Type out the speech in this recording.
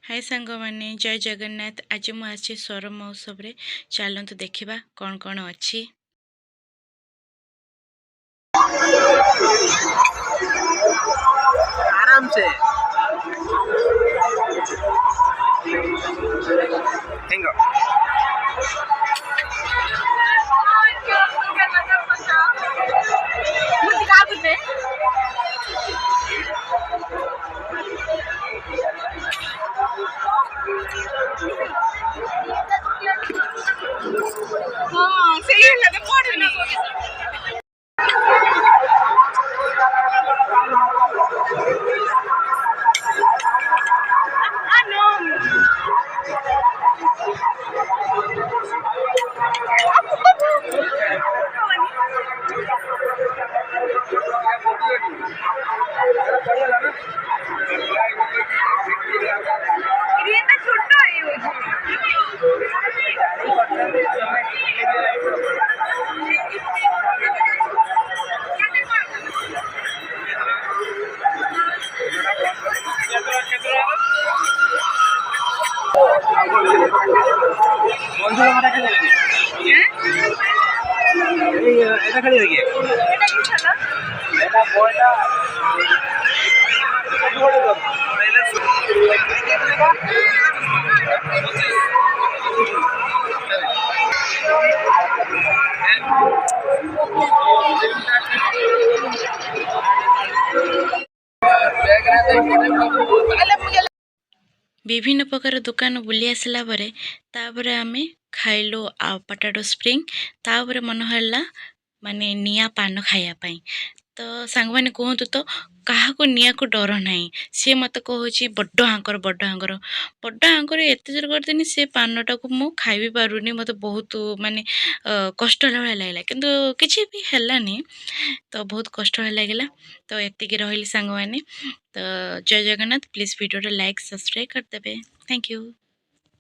हाय सांग माने जय जगन्नाथ। आज मु आछि स्वर महोत्सव रे। चलतु देखिबा कौन कौन अच्छी। आराम से हेंगो हाँ सही है ना पढ़नी এটা খালি দেখি এটা বয়টা विभिन्न प्रकार दुकान बुली आसला परे तापरे आमे खाइलो आ पटाटो स्प्रिंग तापरे मन हल्ला माने निया पान खाया पाई। तो सांग माने कहतु तो काहाको निया को डर नाही। सी मत कहूची बड्ड हांकर एते जोर करदेनी से पानटा को मु खाइ भी पारुनी। मते बहुत माने कष्ट भलिया लागला किंतु किछि भी हेलानी। तो बहुत कष्ट लागला। तो एतिकी रहिली सांग माने। तो जय Jagannath. Please video like subscribe कर देबे। Thank you.